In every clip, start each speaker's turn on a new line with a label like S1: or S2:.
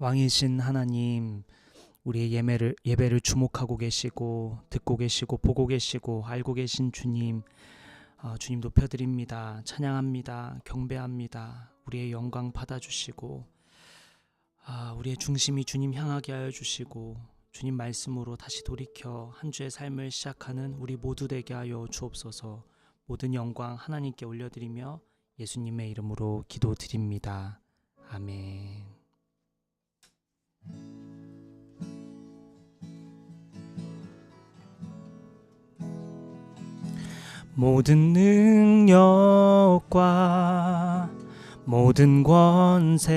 S1: 왕이신 하나님, 우리의 예배를 주목하고 계시고 듣고 계시고 보고 계시고 알고 계신 주님, 주님 높여드립니다. 찬양합니다. 경배합니다. 우리의 영광 받아주시고 우리의 중심이 주님 향하게 하여 주시고 주님 말씀으로 다시 돌이켜 한 주의 삶을 시작하는 우리 모두 되게 하여 주옵소서. 모든 영광 하나님께 올려드리며 예수님의 이름으로 기도드립니다. 아멘. 모든 능력과 모든 권세,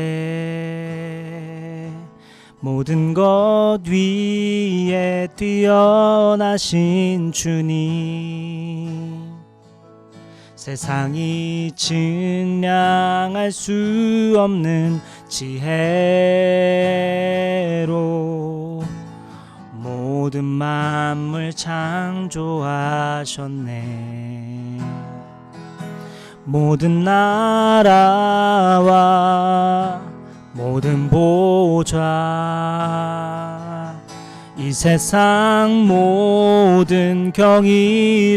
S1: 모든 것 위에 뛰어나신 주님, 세상이 증량할 수 없는 지혜로 모든 만물 창조하셨네. 모든 나라와 모든 보좌, 이 세상 모든 경이로움보다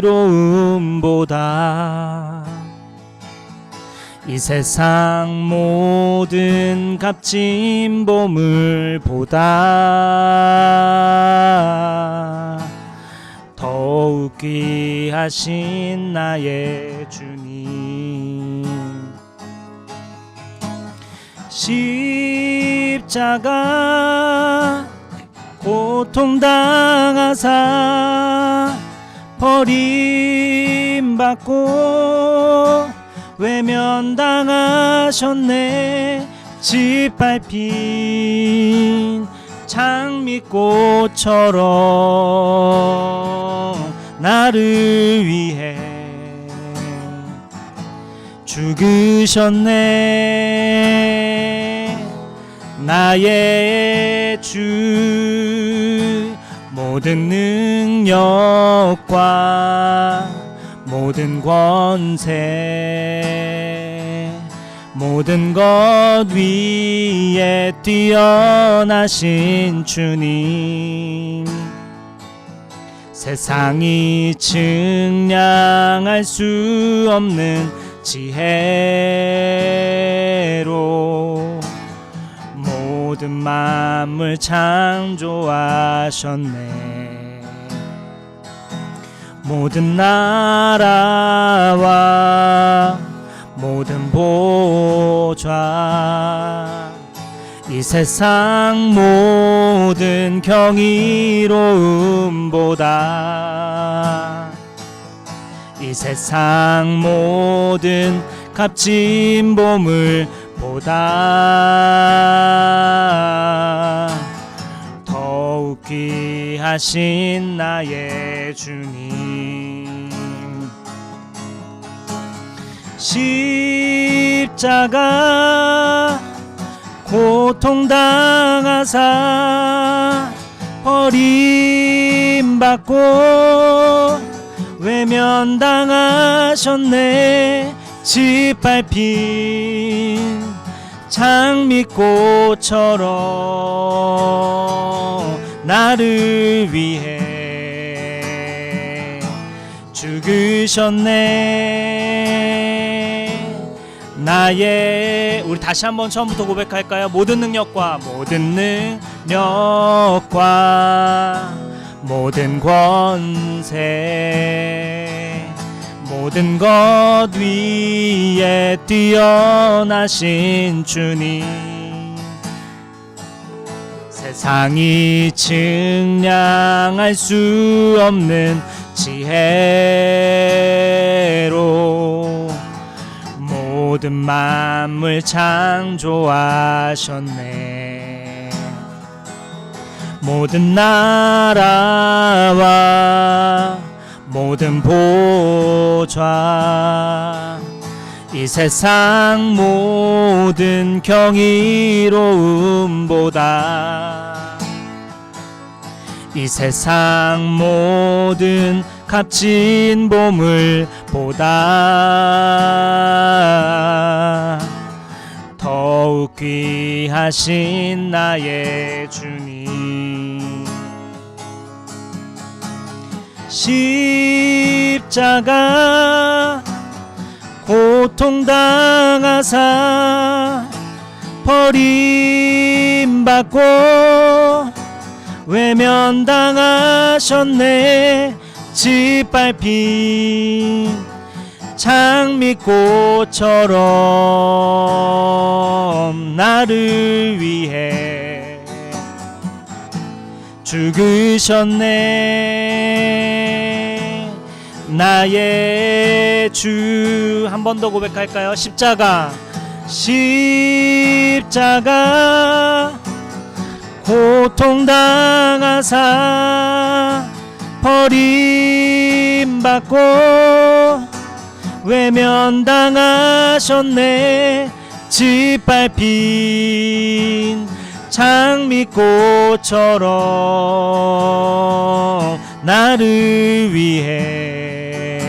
S1: 이 세상 모든 값진 보물보다 더욱 귀하신 나의 주님, 십자가 고통당하사 버림받고 외면당하셨네. 짓밟힌 장미꽃처럼 나를 위해 죽으셨네. 나의 주, 모든 능력과 모든 권세, 모든 것 위에 뛰어나신 주님, 세상이 증량할 수 없는 지혜로 모든 만물 창조하셨네. 모든 나라와 모든 보좌, 이 세상 모든 경이로움보다 이 세상 모든 값진 보물보다 더욱 귀하신 나의 주님, 십자가 고통당하사 버림받고 외면당하셨네. 짓밟힌 장미꽃처럼 나를 위해 죽으셨네. 나의, 우리 다시 한번 처음부터 고백할까요? 모든 능력과 모든 능력과 모든 권세, 모든 것 위에 뛰어나신 주님, 세상이 증량할 수 없는 지혜로 모든 만물 창조하셨네. 모든 나라와 모든 보좌, 이 세상 모든 경이로움보다 이 세상 모든 값진 보물보다 더욱 귀하신 나의 주님. 십자가 고통당하사 버림받고 외면당하셨네. 짓밟힌 장미꽃처럼 나를 위해 죽으셨네. 나의 주. 한 번 더 고백할까요? 십자가 고통당하사 버림받고 외면당하셨네. 짓밟힌 장미꽃처럼 나를 위해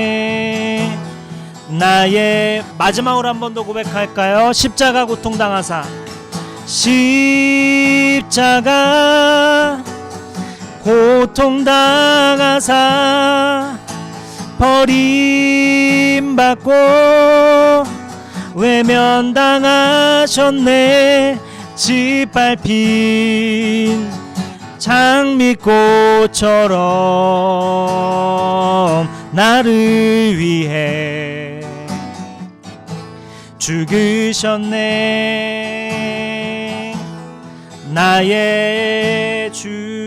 S1: 죽으셨네. 나의 마지막으로 한 번 더 고백할까요? 십자가 고통당하사 십자가 고통당하사 버림받고 외면당하셨네. 짓밟힌 장미꽃처럼 나를 위해 죽으셨네. 나의 주.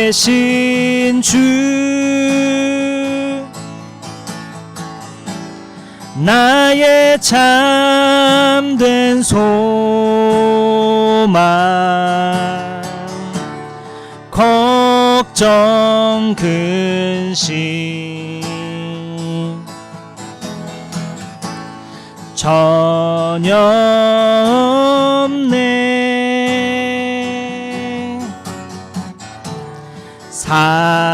S1: 살아계신 주, 나의 참된 소망, 걱정 근심 전혀 없네.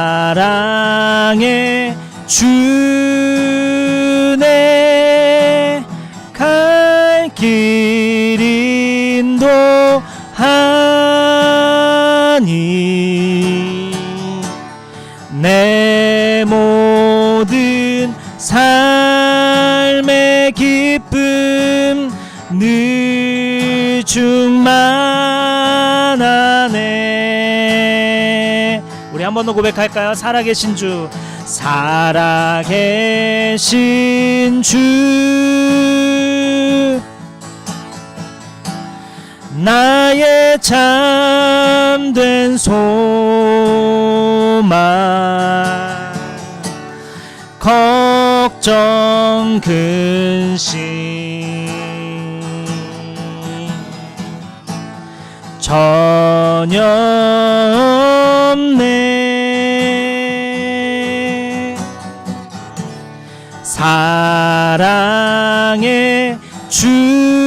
S1: 사랑의 주네 갈 길 인도하니 내 모든 삶의 기쁨 늘 충만하네. 우리 한 번 더 고백할까요? 살아계신 주. 살아계신 주, 나의 참된 소망, 걱정 근심 전혀 없네. 사랑의 주네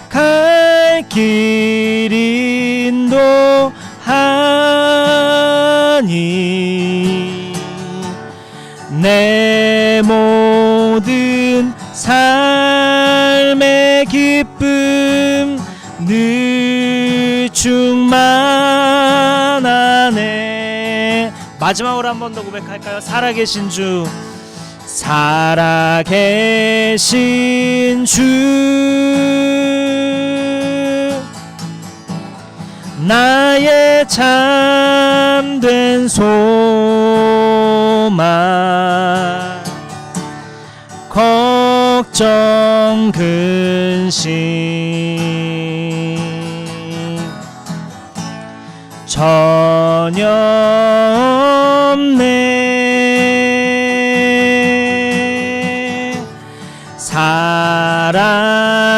S1: 갈 길 인도하니 내 모든 삶의 기쁨 늘 충만하네. 마지막으로 한 번 더 고백할까요? 살아계신 주. 살아계신 주, 나의 참된 소망, 걱정 근심 전혀 없네.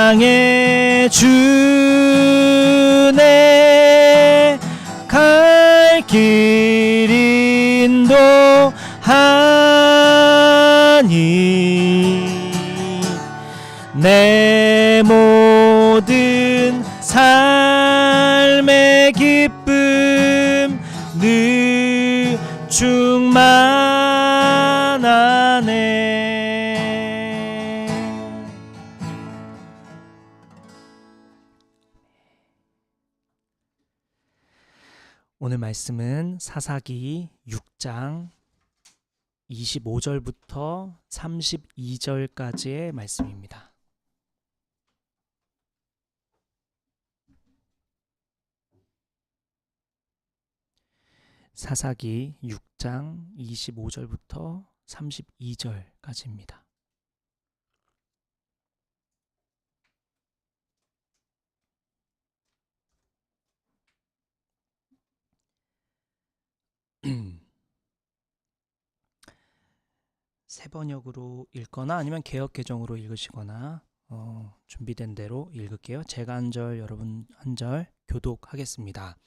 S1: 사랑의 주네 갈 길 인도하니 내 모든 삶의 길 기쁨 늘 충만하네. 오늘 말씀은 사사기 6장 25절부터 32절까지의 말씀입니다. 사사기 6장 25절부터 32절까지입니다. 새 번역으로 읽거나 아니면 개역 개정으로 읽으시거나 준비된 대로 읽을게요. 제가 한 절, 여러분 한 절 교독하겠습니다.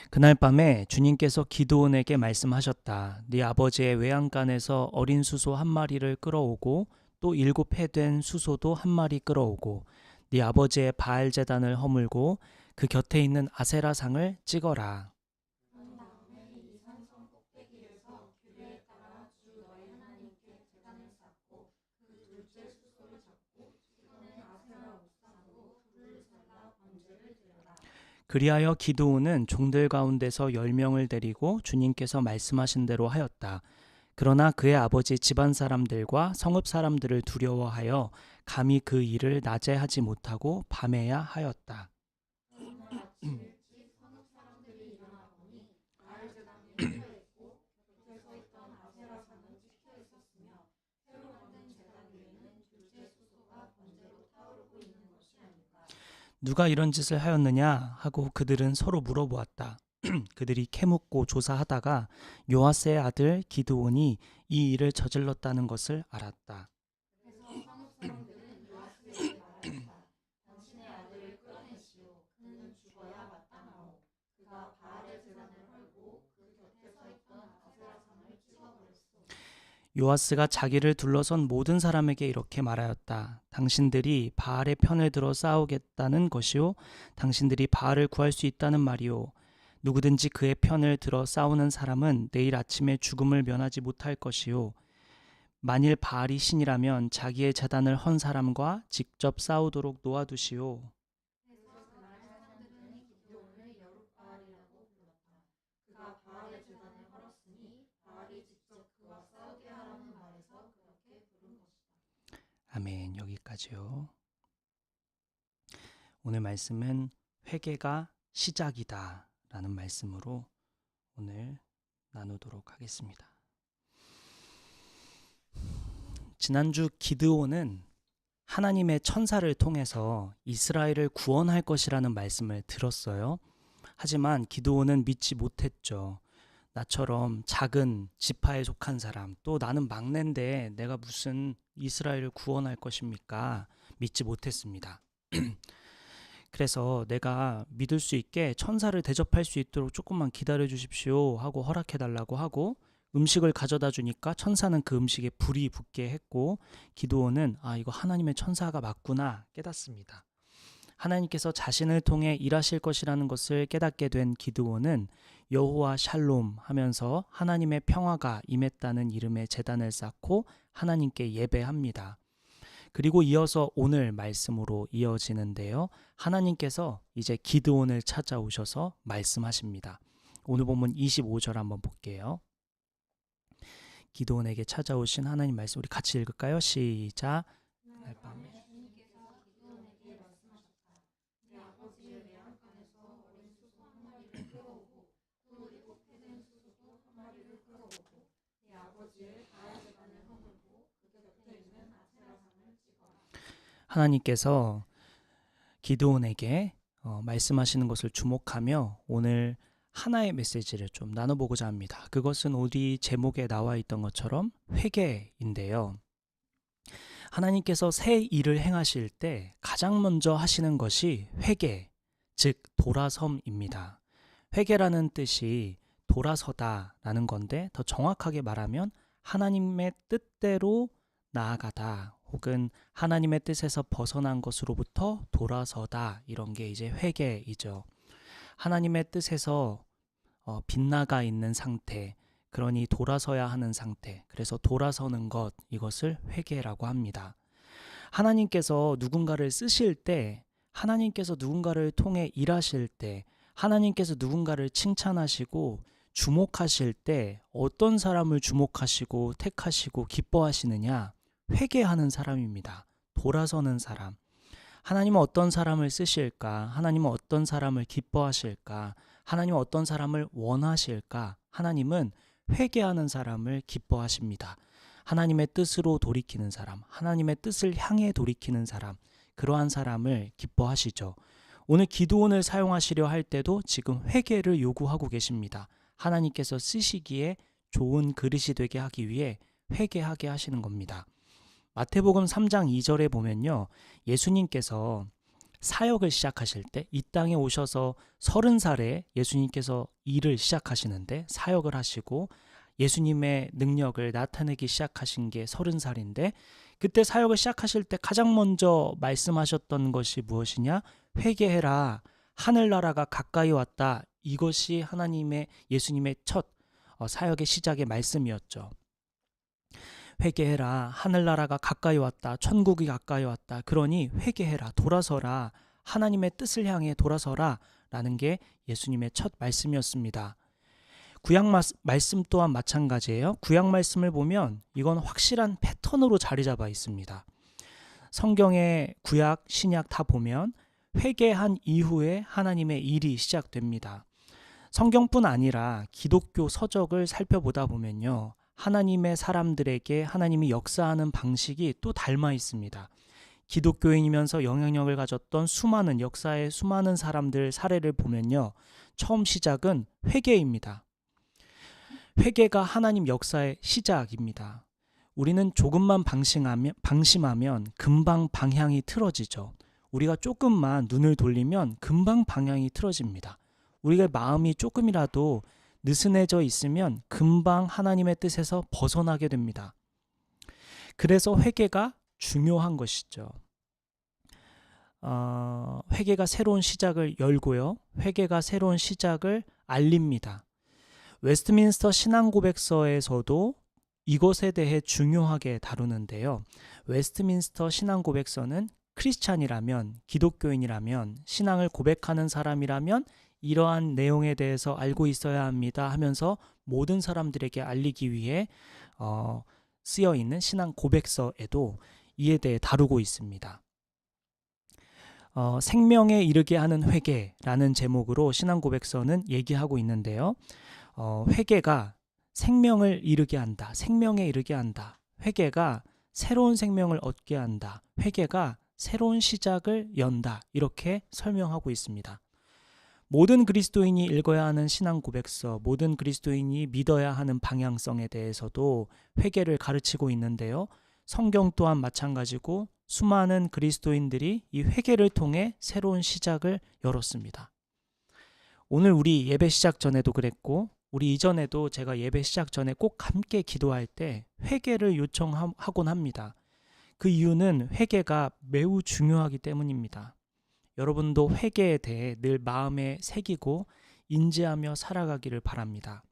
S1: 그날 밤에 주님께서 기드온에게 말씀하셨다. 네 아버지의 외양간에서 어린 수소 한 마리를 끌어오고 또 7 폐된 수소도 한 마리 끌어오고 네 아버지의 바알 제단을 허물고 그 곁에 있는 아세라상을 찍어라. 그리하여 기드온은 종들 가운데서 10명을 데리고 주님께서 말씀하신 대로 하였다. 그러나 그의 아버지 집안 사람들과 성읍 사람들을 두려워하여 감히 그 일을 낮에 하지 못하고 밤에야 하였다. 누가 이런 짓을 하였느냐 하고 그들은 서로 물어보았다. 그들이 캐묻고 조사하다가 요아스의 아들 기드온이 이 일을 저질렀다는 것을 알았다. 요아스가 자기를 둘러선 모든 사람에게 이렇게 말하였다. 당신들이 바알의 편을 들어 싸우겠다는 것이요, 당신들이 바알을 구할 수 있다는 말이요. 누구든지 그의 편을 들어 싸우는 사람은 내일 아침에 죽음을 면하지 못할 것이요. 만일 바알이 신이라면 자기의 제단을 헌 사람과 직접 싸우도록 놓아두시오. 아멘. 여기까지요. 오늘 말씀은 회개가 시작이다 라는 말씀으로 오늘 나누도록 하겠습니다. 지난주 기드온은 하나님의 천사를 통해서 이스라엘을 구원할 것이라는 말씀을 들었어요. 하지만 기드온은 믿지 못했죠. 나처럼 작은 지파에 속한 사람, 또 나는 막내인데 내가 무슨 이스라엘을 구원할 것입니까? 믿지 못했습니다. 그래서 내가 믿을 수 있게 천사를 대접할 수 있도록 조금만 기다려 주십시오 하고 허락해 달라고 하고, 음식을 가져다 주니까 천사는 그 음식에 불이 붙게 했고, 기드온은 이거 하나님의 천사가 맞구나 깨닫습니다. 하나님께서 자신을 통해 일하실 것이라는 것을 깨닫게 된 기드온은 여호와 샬롬 하면서 하나님의 평화가 임했다는 이름의 제단을 쌓고 하나님께 예배합니다. 그리고 이어서 오늘 말씀으로 이어지는데요. 하나님께서 이제 기드온을 찾아오셔서 말씀하십니다. 오늘 본문 25절 한번 볼게요. 기드온에게 찾아오신 하나님 말씀 우리 같이 읽을까요? 시작. 그날 밤에 하나님께서 기드온에게 말씀하시는 것을 주목하며 오늘 하나의 메시지를 좀 나눠보고자 합니다. 그것은 우리 제목에 나와 있던 것처럼 회개인데요. 하나님께서 새 일을 행하실 때 가장 먼저 하시는 것이 회개, 즉 돌아섬입니다. 회개라는 뜻이 돌아서다라는 건데, 더 정확하게 말하면 하나님의 뜻대로 나아가다, 혹은 하나님의 뜻에서 벗어난 것으로부터 돌아서다, 이런 게 이제 회개이죠. 하나님의 뜻에서 빗나가 있는 상태, 그러니 돌아서야 하는 상태, 그래서 돌아서는 것, 이것을 회개라고 합니다. 하나님께서 누군가를 쓰실 때, 하나님께서 누군가를 통해 일하실 때, 하나님께서 누군가를 칭찬하시고 주목하실 때 어떤 사람을 주목하시고 택하시고 기뻐하시느냐? 회개하는 사람입니다. 돌아서는 사람. 하나님은 어떤 사람을 쓰실까? 하나님은 어떤 사람을 기뻐하실까? 하나님은 어떤 사람을 원하실까? 하나님은 회개하는 사람을 기뻐하십니다. 하나님의 뜻으로 돌이키는 사람, 하나님의 뜻을 향해 돌이키는 사람, 그러한 사람을 기뻐하시죠. 오늘 기도원을 사용하시려 할 때도 지금 회개를 요구하고 계십니다. 하나님께서 쓰시기에 좋은 그릇이 되게 하기 위해 회개하게 하시는 겁니다. 마태복음 3장 2절에 보면요, 예수님께서 사역을 시작하실 때 이 땅에 오셔서 30살에 예수님께서 일을 시작하시는데, 사역을 하시고 예수님의 능력을 나타내기 시작하신 게 30살인데, 그때 사역을 시작하실 때 가장 먼저 말씀하셨던 것이 무엇이냐? 회개해라, 하늘나라가 가까이 왔다. 이것이 예수님의 첫 사역의 시작의 말씀이었죠. 회개해라, 하늘나라가 가까이 왔다, 천국이 가까이 왔다. 그러니 회개해라, 돌아서라, 하나님의 뜻을 향해 돌아서라 라는 게 예수님의 첫 말씀이었습니다. 구약 말씀 또한 마찬가지예요. 구약 말씀을 보면 이건 확실한 패턴으로 자리 잡아 있습니다. 성경의 구약, 신약 다 보면 회개한 이후에 하나님의 일이 시작됩니다. 성경뿐 아니라 기독교 서적을 살펴보다 보면요, 하나님의 사람들에게 하나님이 역사하는 방식이 또 닮아 있습니다. 기독교인이면서 영향력을 가졌던 수많은 역사의 수많은 사람들 사례를 보면요, 처음 시작은 회개입니다. 회개가 하나님 역사의 시작입니다. 우리는 조금만 방심하면 금방 방향이 틀어지죠. 우리가 조금만 눈을 돌리면 금방 방향이 틀어집니다. 우리가 마음이 조금이라도 느슨해져 있으면 금방 하나님의 뜻에서 벗어나게 됩니다. 그래서 회개가 중요한 것이죠. 회개가 새로운 시작을 열고요, 회개가 새로운 시작을 알립니다. 웨스트민스터 신앙고백서에서도 이것에 대해 중요하게 다루는데요. 웨스트민스터 신앙고백서는 크리스찬이라면, 기독교인이라면, 신앙을 고백하는 사람이라면 이러한 내용에 대해서 알고 있어야 합니다 하면서 모든 사람들에게 알리기 위해 쓰여 있는 신앙 고백서에도 이에 대해 다루고 있습니다. 생명에 이르게 하는 회개라는 제목으로 신앙 고백서는 얘기하고 있는데요. 회개가 생명을 이르게 한다, 생명에 이르게 한다, 회개가 새로운 생명을 얻게 한다, 회개가 새로운 시작을 연다, 이렇게 설명하고 있습니다. 모든 그리스도인이 읽어야 하는 신앙 고백서, 모든 그리스도인이 믿어야 하는 방향성에 대해서도 회개를 가르치고 있는데요. 성경 또한 마찬가지고 수많은 그리스도인들이 이 회개를 통해 새로운 시작을 열었습니다. 오늘 우리 예배 시작 전에도 그랬고, 우리 이전에도 제가 예배 시작 전에 꼭 함께 기도할 때 회개를 요청하곤 합니다. 그 이유는 회개가 매우 중요하기 때문입니다. 여러분도 회개에 대해 늘 마음에 새기고 인지하며 살아가기를 바랍니다.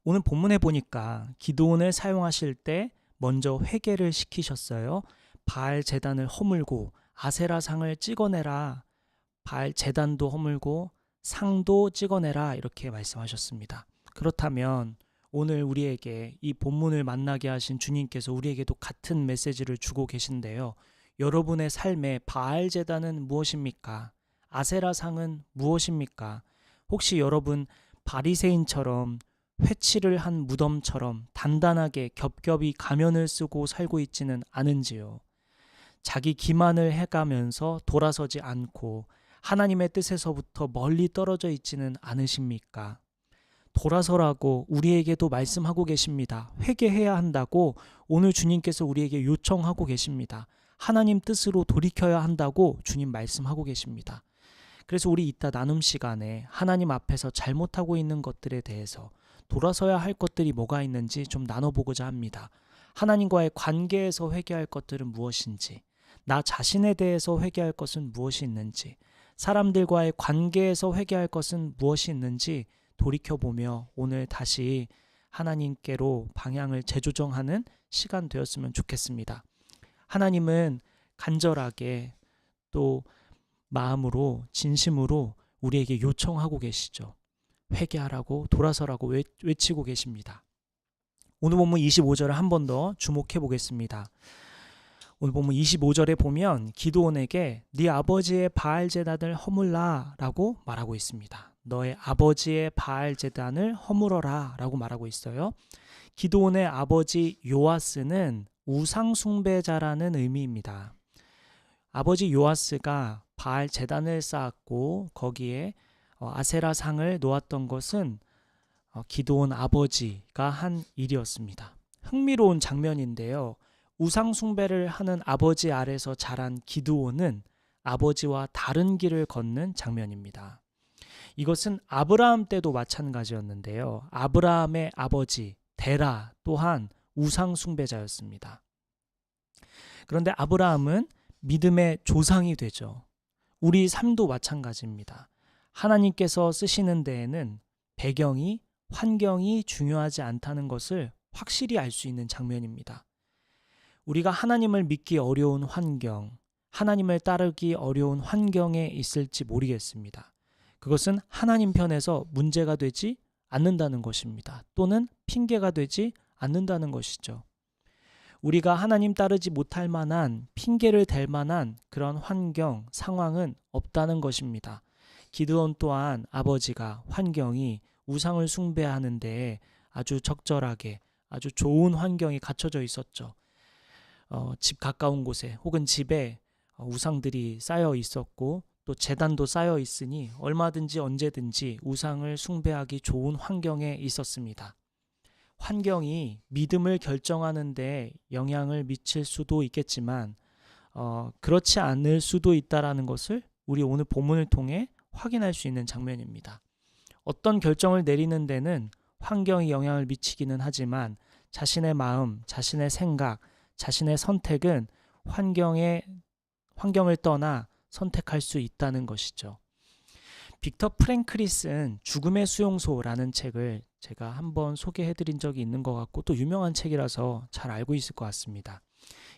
S1: 오늘 본문에 보니까 기도원을 사용하실 때 먼저 회개를 시키셨어요. 바알 제단을 허물고 아세라 상을 찍어내라, 바알 제단도 허물고 상도 찍어내라, 이렇게 말씀하셨습니다. 그렇다면 오늘 우리에게 이 본문을 만나게 하신 주님께서 우리에게도 같은 메시지를 주고 계신데요. 여러분의 삶에 바알 제단은 무엇입니까? 아세라 상은 무엇입니까? 혹시 여러분 바리새인처럼 회칠을 한 무덤처럼 단단하게 겹겹이 가면을 쓰고 살고 있지는 않은지요? 자기 기만을 해가면서 돌아서지 않고 하나님의 뜻에서부터 멀리 떨어져 있지는 않으십니까? 돌아서라고 우리에게도 말씀하고 계십니다. 회개해야 한다고 오늘 주님께서 우리에게 요청하고 계십니다. 하나님 뜻으로 돌이켜야 한다고 주님 말씀하고 계십니다. 그래서 우리 이따 나눔 시간에 하나님 앞에서 잘못하고 있는 것들에 대해서, 돌아서야 할 것들이 뭐가 있는지 좀 나눠보고자 합니다. 하나님과의 관계에서 회개할 것들은 무엇인지, 나 자신에 대해서 회개할 것은 무엇이 있는지, 사람들과의 관계에서 회개할 것은 무엇이 있는지 돌이켜보며 오늘 다시 하나님께로 방향을 재조정하는 시간 되었으면 좋겠습니다. 하나님은 간절하게 또 마음으로 진심으로 우리에게 요청하고 계시죠. 회개하라고 돌아서라고 외치고 계십니다. 오늘 본문 25절을 한 번 더 주목해 보겠습니다. 오늘 본문 25절에 보면 기드온에게 네 아버지의 바알 제단을 허물라 라고 말하고 있습니다. 너의 아버지의 바알 제단을 허물어라 라고 말하고 있어요. 기드온의 아버지 요아스는 우상 숭배자라는 의미입니다. 아버지 요아스가 바알 제단을 쌓았고 거기에 아세라 상을 놓았던 것은 기드온 아버지가 한 일이었습니다. 흥미로운 장면인데요. 우상 숭배를 하는 아버지 아래서 자란 기드온은 아버지와 다른 길을 걷는 장면입니다. 이것은 아브라함 때도 마찬가지였는데요. 아브라함의 아버지 데라 또한 우상 숭배자였습니다. 그런데 아브라함은 믿음의 조상이 되죠. 우리 삶도 마찬가지입니다. 하나님께서 쓰시는 데에는 배경이, 환경이 중요하지 않다는 것을 확실히 알 수 있는 장면입니다. 우리가 하나님을 믿기 어려운 환경, 하나님을 따르기 어려운 환경에 있을지 모르겠습니다. 그것은 하나님 편에서 문제가 되지 않는다는 것입니다. 또는 핑계가 되지 않는다는 것이죠. 우리가 하나님 따르지 못할 만한 핑계를 댈 만한 그런 환경, 상황은 없다는 것입니다. 기드온 또한 아버지가 환경이 우상을 숭배하는 데에 아주 적절하게 아주 좋은 환경이 갖춰져 있었죠. 집 가까운 곳에 혹은 집에 우상들이 쌓여 있었고 또 제단도 쌓여 있으니 얼마든지 언제든지 우상을 숭배하기 좋은 환경에 있었습니다. 환경이 믿음을 결정하는 데 영향을 미칠 수도 있겠지만 그렇지 않을 수도 있다라는 것을 우리 오늘 본문을 통해 확인할 수 있는 장면입니다. 어떤 결정을 내리는 데는 환경이 영향을 미치기는 하지만 자신의 마음, 자신의 생각, 자신의 선택은 환경을 떠나 선택할 수 있다는 것이죠. 빅터 프랭클이 쓴 죽음의 수용소라는 책을 제가 한번 소개해드린 적이 있는 것 같고 또 유명한 책이라서 잘 알고 있을 것 같습니다.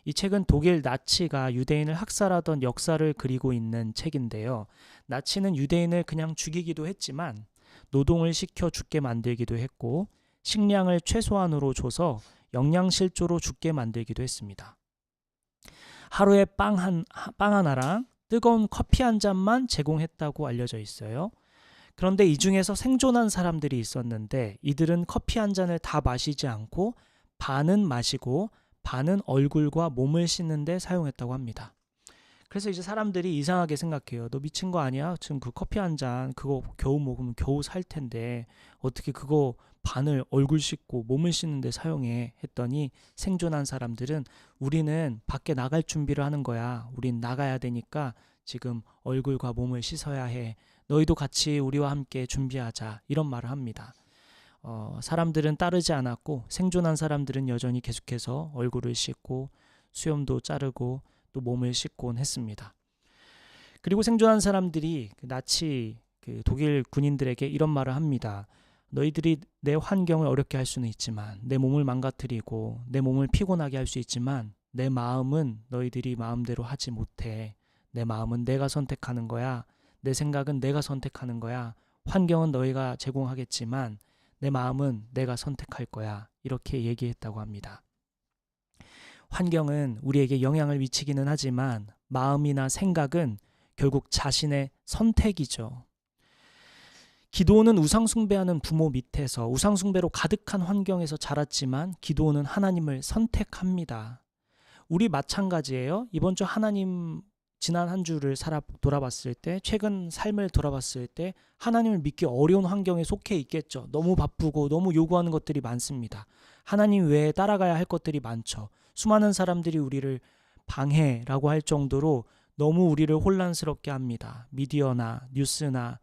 S1: 이 책은 독일 나치가 유대인을 학살하던 역사를 그리고 있는 책인데요. 나치는 유대인을 그냥 죽이기도 했지만 노동을 시켜 죽게 만들기도 했고 식량을 최소한으로 줘서 영양실조로 죽게 만들기도 했습니다. 하루에 빵 하나랑 뜨거운 커피 한 잔만 제공했다고 알려져 있어요. 그런데 이 중에서 생존한 사람들이 있었는데 이들은 커피 한 잔을 다 마시지 않고 반은 마시고 반은 얼굴과 몸을 씻는 데 사용했다고 합니다. 그래서 이제 사람들이 이상하게 생각해요. 너 미친 거 아니야? 지금 그 커피 한 잔 그거 겨우 먹으면 겨우 살 텐데 어떻게 그거 반을 얼굴 씻고 몸을 씻는 데 사용해? 했더니 생존한 사람들은 우리는 밖에 나갈 준비를 하는 거야. 우린 나가야 되니까 지금 얼굴과 몸을 씻어야 해. 너희도 같이 우리와 함께 준비하자. 이런 말을 합니다. 사람들은 따르지 않았고 생존한 사람들은 여전히 계속해서 얼굴을 씻고 수염도 자르고 또 몸을 씻곤 했습니다. 그리고 생존한 사람들이 나치 독일 군인들에게 이런 말을 합니다. 너희들이 내 환경을 어렵게 할 수는 있지만 내 몸을 망가뜨리고 내 몸을 피곤하게 할 수 있지만 내 마음은 너희들이 마음대로 하지 못해. 내 마음은 내가 선택하는 거야. 내 생각은 내가 선택하는 거야. 환경은 너희가 제공하겠지만 내 마음은 내가 선택할 거야. 이렇게 얘기했다고 합니다. 환경은 우리에게 영향을 미치기는 하지만 마음이나 생각은 결국 자신의 선택이죠. 기드온은 우상숭배하는 부모 밑에서 우상숭배로 가득한 환경에서 자랐지만 기드온은 하나님을 선택합니다. 우리 마찬가지예요. 이번 주 하나님 지난 한 주를 돌아봤을 때 최근 삶을 돌아봤을 때 하나님을 믿기 어려운 환경에 속해 있겠죠. 너무 바쁘고 너무 요구하는 것들이 많습니다. 하나님 외에 따라가야 할 것들이 많죠. 수많은 사람들이 우리를 방해라고 할 정도로 너무 우리를 혼란스럽게 합니다. 미디어나 뉴스나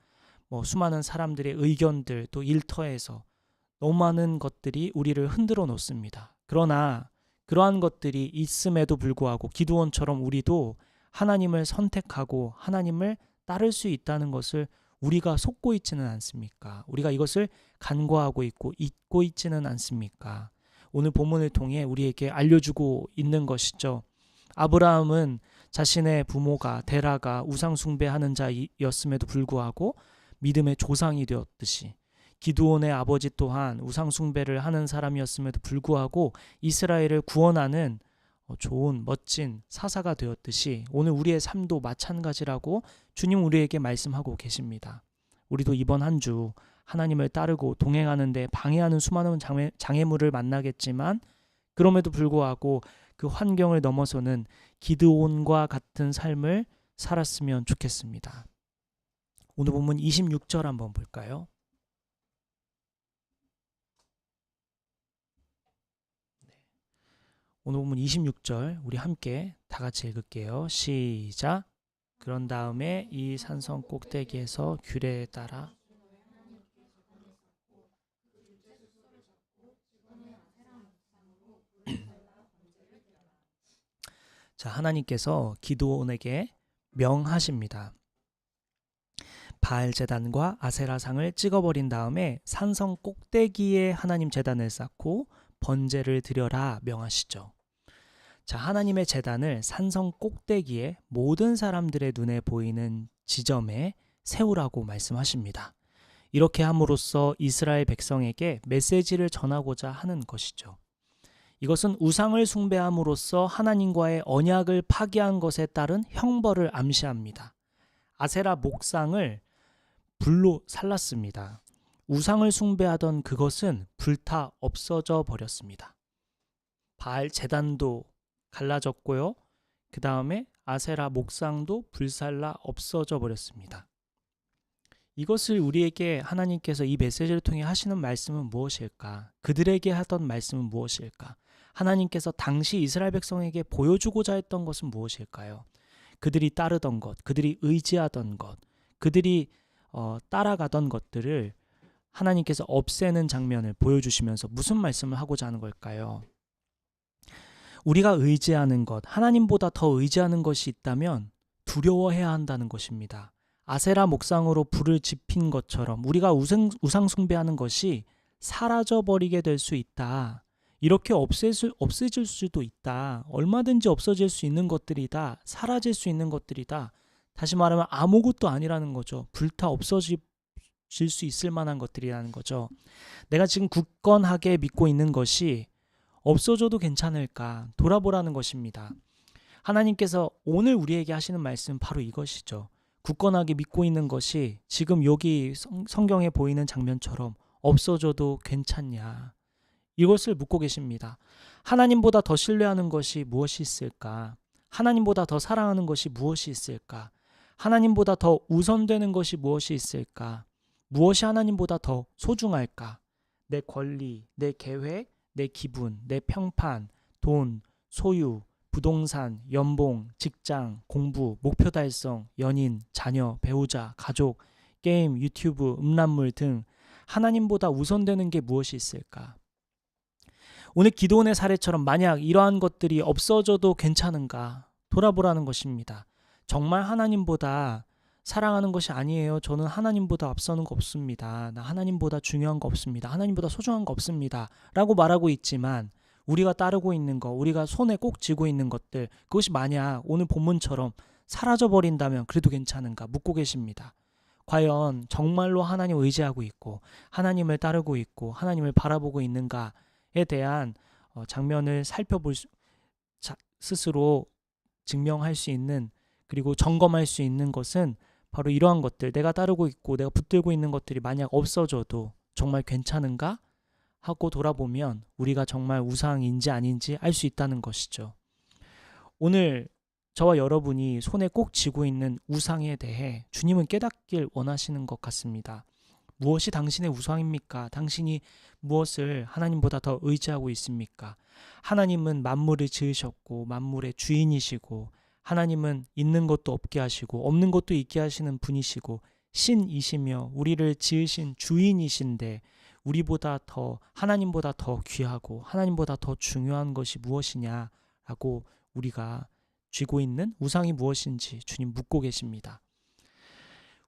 S1: 수많은 사람들의 의견들 또 일터에서 너무 많은 것들이 우리를 흔들어 놓습니다. 그러나 그러한 것들이 있음에도 불구하고 기드온처럼 우리도 하나님을 선택하고 하나님을 따를 수 있다는 것을 우리가 속고 있지는 않습니까? 우리가 이것을 간과하고 있고 잊고 있지는 않습니까? 오늘 본문을 통해 우리에게 알려주고 있는 것이죠. 아브라함은 자신의 부모가 데라가 우상 숭배하는 자였음에도 불구하고 믿음의 조상이 되었듯이 기드온의 아버지 또한 우상 숭배를 하는 사람이었음에도 불구하고 이스라엘을 구원하는 좋은 멋진 사사가 되었듯이 오늘 우리의 삶도 마찬가지라고 주님 우리에게 말씀하고 계십니다. 우리도 이번 한 주 하나님을 따르고 동행하는 데 방해하는 수많은 장애물을 만나겠지만 그럼에도 불구하고 그 환경을 넘어서는 기드온과 같은 삶을 살았으면 좋겠습니다. 오늘 본문 26절 한번 볼까요? 오늘 본문 26절 우리 함께 다 같이 읽을게요. 시작. 그런 다음에 이 산성 꼭대기에서 규례에 따라 자, 하나님께서 기드온에게 명하십니다. 바알 제단과 아세라상을 찍어버린 다음에 산성 꼭대기에 하나님 제단을 쌓고 번제를 드려라 명하시죠. 자, 하나님의 제단을 산성 꼭대기에 모든 사람들의 눈에 보이는 지점에 세우라고 말씀하십니다. 이렇게 함으로써 이스라엘 백성에게 메시지를 전하고자 하는 것이죠. 이것은 우상을 숭배함으로써 하나님과의 언약을 파기한 것에 따른 형벌을 암시합니다. 아세라 목상을 불로 살랐습니다. 우상을 숭배하던 그것은 불타 없어져 버렸습니다. 바알 제단도 갈라졌고요. 그 다음에 아세라 목상도 불살라 없어져 버렸습니다. 이것을 우리에게 하나님께서 이 메시지를 통해 하시는 말씀은 무엇일까? 그들에게 하던 말씀은 무엇일까? 하나님께서 당시 이스라엘 백성에게 보여주고자 했던 것은 무엇일까요? 그들이 따르던 것, 그들이 의지하던 것, 그들이 따라가던 것들을 하나님께서 없애는 장면을 보여주시면서 무슨 말씀을 하고자 하는 걸까요? 우리가 의지하는 것, 하나님보다 더 의지하는 것이 있다면 두려워해야 한다는 것입니다. 아세라 목상으로 불을 지핀 것처럼 우리가 우상 숭배하는 것이 사라져버리게 될 수 있다. 이렇게 없어질 수도 있다. 얼마든지 없어질 수 있는 것들이다. 사라질 수 있는 것들이다. 다시 말하면 아무것도 아니라는 거죠. 불타 없어질 수 있을 만한 것들이라는 거죠. 내가 지금 굳건하게 믿고 있는 것이 없어져도 괜찮을까 돌아보라는 것입니다. 하나님께서 오늘 우리에게 하시는 말씀은 바로 이것이죠. 굳건하게 믿고 있는 것이 지금 여기 성경에 보이는 장면처럼 없어져도 괜찮냐. 이것을 묻고 계십니다. 하나님보다 더 신뢰하는 것이 무엇이 있을까? 하나님보다 더 사랑하는 것이 무엇이 있을까? 하나님보다 더 우선되는 것이 무엇이 있을까? 무엇이 하나님보다 더 소중할까? 내 권리, 내 계획, 내 기분, 내 평판, 돈, 소유, 부동산, 연봉, 직장, 공부, 목표 달성, 연인, 자녀, 배우자, 가족, 게임, 유튜브, 음란물 등 하나님보다 우선되는 게 무엇이 있을까? 오늘 기드온의 사례처럼 만약 이러한 것들이 없어져도 괜찮은가 돌아보라는 것입니다. 정말 하나님보다 사랑하는 것이 아니에요. 저는 하나님보다 앞서는 거 없습니다. 나 하나님보다 중요한 거 없습니다. 하나님보다 소중한 거 없습니다. 라고 말하고 있지만 우리가 따르고 있는 거, 우리가 손에 꼭 쥐고 있는 것들, 그것이 만약 오늘 본문처럼 사라져버린다면 그래도 괜찮은가 묻고 계십니다. 과연 정말로 하나님 의지하고 있고 하나님을 따르고 있고 하나님을 바라보고 있는가에 대한 장면을 살펴볼 스스로 증명할 수 있는 그리고 점검할 수 있는 것은 바로 이러한 것들, 내가 따르고 있고 내가 붙들고 있는 것들이 만약 없어져도 정말 괜찮은가 하고 돌아보면 우리가 정말 우상인지 아닌지 알 수 있다는 것이죠. 오늘 저와 여러분이 손에 꼭 쥐고 있는 우상에 대해 주님은 깨닫길 원하시는 것 같습니다. 무엇이 당신의 우상입니까? 당신이 무엇을 하나님보다 더 의지하고 있습니까? 하나님은 만물을 지으셨고 만물의 주인이시고 하나님은 있는 것도 없게 하시고 없는 것도 있게 하시는 분이시고 신이시며 우리를 지으신 주인이신데 우리보다 더 하나님보다 더 귀하고 하나님보다 더 중요한 것이 무엇이냐라고 우리가 쥐고 있는 우상이 무엇인지 주님 묻고 계십니다.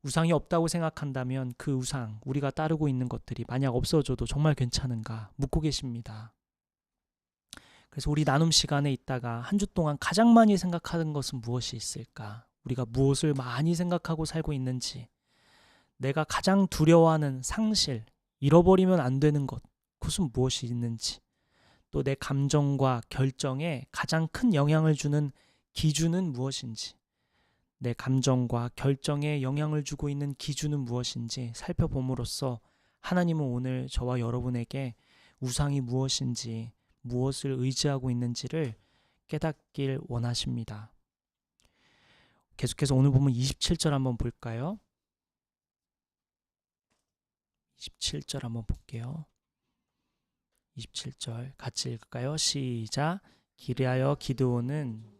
S1: 우상이 없다고 생각한다면 그 우상, 우리가 따르고 있는 것들이 만약 없어져도 정말 괜찮은가 묻고 계십니다. 그래서 우리 나눔 시간에 있다가 한 주 동안 가장 많이 생각하는 것은 무엇이 있을까? 우리가 무엇을 많이 생각하고 살고 있는지, 내가 가장 두려워하는 상실, 잃어버리면 안 되는 것, 그것은 무엇이 있는지, 또 내 감정과 결정에 가장 큰 영향을 주는 기준은 무엇인지, 내 감정과 결정에 영향을 주고 있는 기준은 무엇인지 살펴봄으로써 하나님은 오늘 저와 여러분에게 우상이 무엇인지, 무엇을 의지하고 있는지를 깨닫길 원하십니다. 계속해서 오늘 보면 27절 한번 볼까요? 27절 한번 볼게요. 27절 같이 읽을까요? 시작. 기리하여 기드온은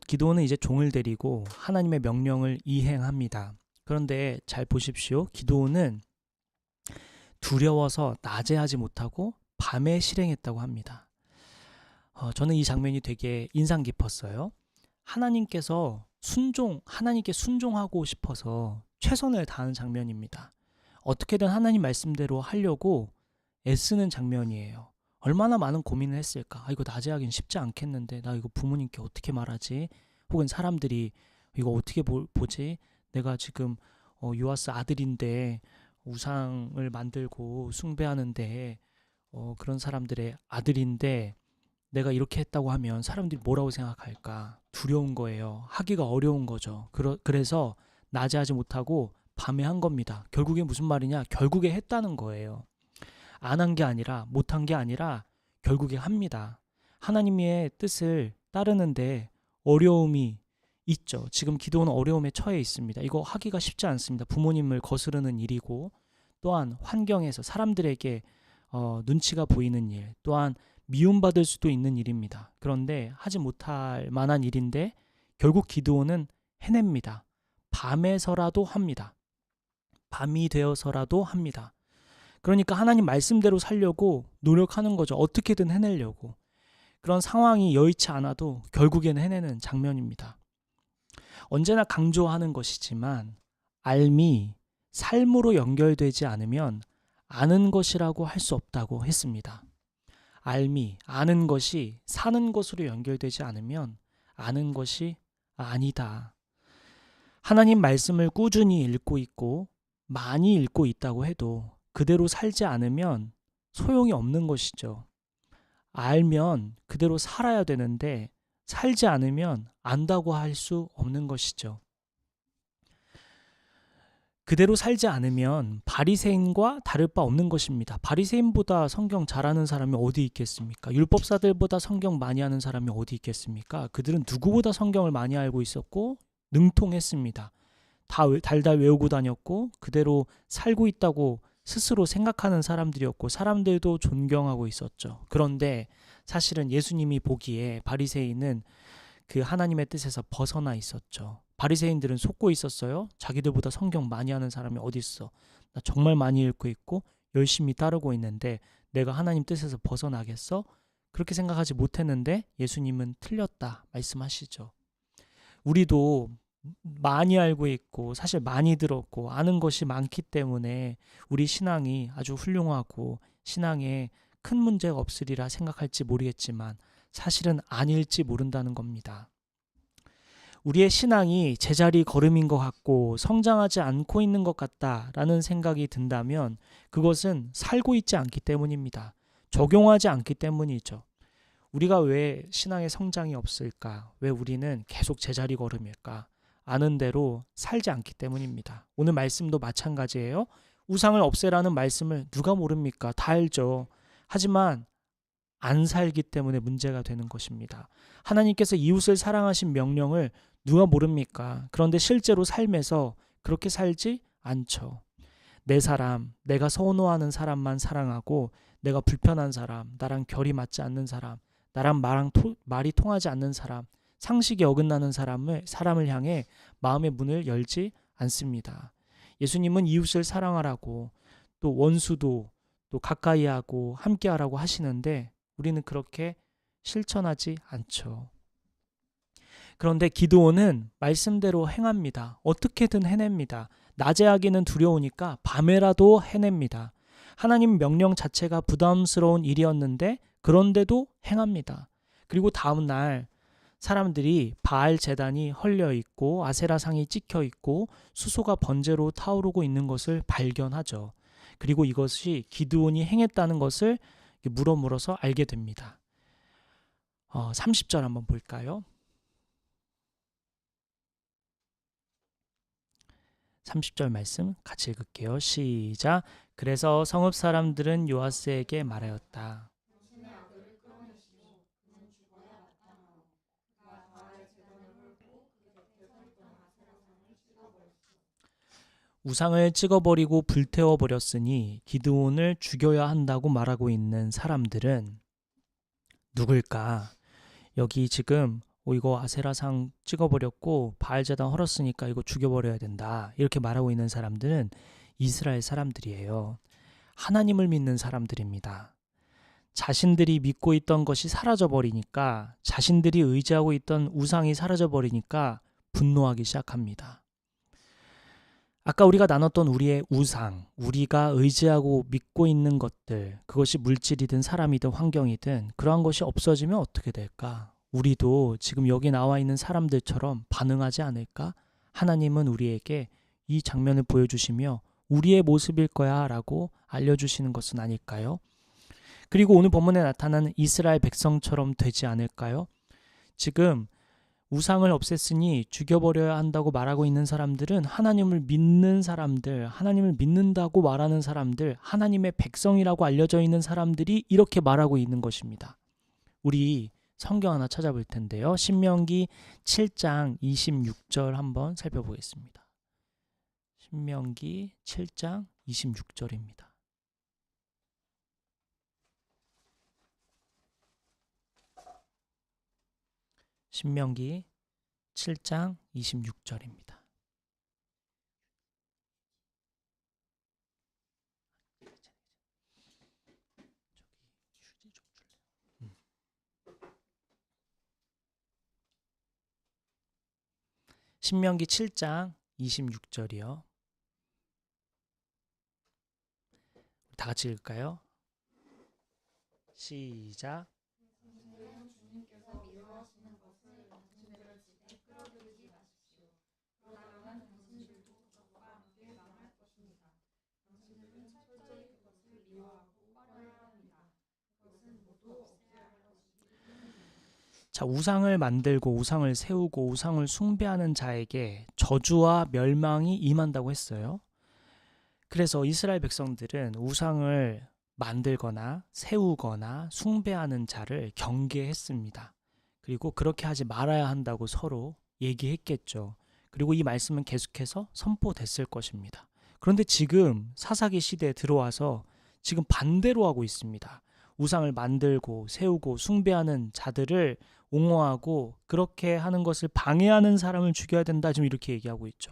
S1: 기드온은 이제 종을 데리고 하나님의 명령을 이행합니다. 그런데 잘 보십시오. 기드온은 두려워서 낮에 하지 못하고 밤에 실행했다고 합니다. 저는 이 장면이 되게 인상 깊었어요. 하나님께 순종하고 싶어서 최선을 다하는 장면입니다. 어떻게든 하나님 말씀대로 하려고 애쓰는 장면이에요. 얼마나 많은 고민을 했을까? 이거 낮에 하긴 쉽지 않겠는데 나 이거 부모님께 어떻게 말하지? 혹은 사람들이 이거 어떻게 보지? 내가 지금 요아스 아들인데 우상을 만들고 숭배하는데 그런 사람들의 아들인데 내가 이렇게 했다고 하면 사람들이 뭐라고 생각할까? 두려운 거예요. 하기가 어려운 거죠. 그래서 낮에 하지 못하고 밤에 한 겁니다. 결국에 무슨 말이냐? 결국에 했다는 거예요. 안 한 게 아니라 못한 게 아니라 결국에 합니다. 하나님의 뜻을 따르는데 어려움이 있죠. 지금 기도는 어려움에 처해 있습니다. 이거 하기가 쉽지 않습니다. 부모님을 거스르는 일이고 또한 환경에서 사람들에게 눈치가 보이는 일, 또한 미움받을 수도 있는 일입니다. 그런데 하지 못할 만한 일인데 결국 기드온은 해냅니다. 밤에서라도 합니다. 밤이 되어서라도 합니다. 그러니까 하나님 말씀대로 살려고 노력하는 거죠. 어떻게든 해내려고. 그런 상황이 여의치 않아도 결국에는 해내는 장면입니다. 언제나 강조하는 것이지만 삶이 삶으로 연결되지 않으면 아는 것이라고 할 수 없다고 했습니다. 아는 것이 사는 것으로 연결되지 않으면 아는 것이 아니다. 하나님 말씀을 꾸준히 읽고 있고 많이 읽고 있다고 해도 그대로 살지 않으면 소용이 없는 것이죠. 알면 그대로 살아야 되는데 살지 않으면 안다고 할 수 없는 것이죠. 그대로 살지 않으면 바리새인과 다를 바 없는 것입니다. 바리새인보다 성경 잘하는 사람이 어디 있겠습니까? 율법사들보다 성경 많이 하는 사람이 어디 있겠습니까? 그들은 누구보다 성경을 많이 알고 있었고 능통했습니다. 다 달달 외우고 다녔고 그대로 살고 있다고 스스로 생각하는 사람들이었고 사람들도 존경하고 있었죠. 그런데 사실은 예수님이 보기에 바리새인은 그 하나님의 뜻에서 벗어나 있었죠. 바리새인들은 속고 있었어요. 자기들보다 성경 많이 하는 사람이 어디 있어? 나 정말 많이 읽고 있고 열심히 따르고 있는데 내가 하나님 뜻에서 벗어나겠어? 그렇게 생각하지 못했는데 예수님은 틀렸다 말씀하시죠. 우리도 많이 알고 있고 사실 많이 들었고 아는 것이 많기 때문에 우리 신앙이 아주 훌륭하고 신앙에 큰 문제가 없으리라 생각할지 모르겠지만 사실은 아닐지 모른다는 겁니다. 우리의 신앙이 제자리 걸음인 것 같고 성장하지 않고 있는 것 같다라는 생각이 든다면 그것은 살고 있지 않기 때문입니다. 적용하지 않기 때문이죠. 우리가 왜 신앙의 성장이 없을까? 왜 우리는 계속 제자리 걸음일까? 아는 대로 살지 않기 때문입니다. 오늘 말씀도 마찬가지예요. 우상을 없애라는 말씀을 누가 모릅니까? 다 알죠. 하지만 안 살기 때문에 문제가 되는 것입니다. 하나님께서 이웃을 사랑하신 명령을 누가 모릅니까? 그런데 실제로 삶에서 그렇게 살지 않죠. 내 사람, 내가 선호하는 사람만 사랑하고 내가 불편한 사람, 나랑 결이 맞지 않는 사람, 나랑 말이 통하지 않는 사람, 상식이 어긋나는 사람을 향해 마음의 문을 열지 않습니다. 예수님은 이웃을 사랑하라고 또 원수도 또 가까이 하고 함께 하라고 하시는데 우리는 그렇게 실천하지 않죠. 그런데 기드온은 말씀대로 행합니다. 어떻게든 해냅니다. 낮에 하기는 두려우니까 밤에라도 해냅니다. 하나님 명령 자체가 부담스러운 일이었는데 그런데도 행합니다. 그리고 다음 날 사람들이 바알 제단이 헐려 있고 아세라 상이 찍혀 있고 수소가 번제로 타오르고 있는 것을 발견하죠. 그리고 이것이 기드온이 행했다는 것을 물어물어서 알게 됩니다. 30절 한번 볼까요? 30절 말씀 같이 읽을게요. 시작. 그래서 성읍 사람들은 요아스에게 말하였다. 우상을 찍어버리고 불태워버렸으니 기드온을 죽여야 한다고 말하고 있는 사람들은 누굴까? 여기 지금 이거 아세라상 찍어버렸고 바알제단 헐었으니까 이거 죽여버려야 된다 이렇게 말하고 있는 사람들은 이스라엘 사람들이에요. 하나님을 믿는 사람들입니다. 자신들이 믿고 있던 것이 사라져버리니까, 자신들이 의지하고 있던 우상이 사라져버리니까 분노하기 시작합니다. 아까 우리가 나눴던 우리의 우상, 우리가 의지하고 믿고 있는 것들, 그것이 물질이든 사람이든 환경이든 그러한 것이 없어지면 어떻게 될까? 우리도 지금 여기 나와 있는 사람들처럼 반응하지 않을까? 하나님은 우리에게 이 장면을 보여주시며 우리의 모습일 거야 라고 알려주시는 것은 아닐까요? 그리고 오늘 본문에 나타나는 이스라엘 백성처럼 되지 않을까요? 지금 우상을 없앴으니 죽여버려야 한다고 말하고 있는 사람들은 하나님을 믿는 사람들, 하나님을 믿는다고 말하는 사람들, 하나님의 백성이라고 알려져 있는 사람들이 이렇게 말하고 있는 것입니다. 우리 성경 하나 찾아볼 텐데요. 신명기 7장 26절 한번 살펴보겠습니다. 신명기 7장 26절입니다. 신명기 7장 26절입니다. 신명기 7장 26절이요. 다 같이 읽을까요? 시작. 자, 우상을 만들고 우상을 세우고 우상을 숭배하는 자에게 저주와 멸망이 임한다고 했어요. 그래서 이스라엘 백성들은 우상을 만들거나 세우거나 숭배하는 자를 경계했습니다. 그리고 그렇게 하지 말아야 한다고 서로 얘기했겠죠. 그리고 이 말씀은 계속해서 선포됐을 것입니다. 그런데 지금 사사기 시대에 들어와서 지금 반대로 하고 있습니다. 우상을 만들고 세우고 숭배하는 자들을 옹호하고 그렇게 하는 것을 방해하는 사람을 죽여야 된다, 지금 이렇게 얘기하고 있죠.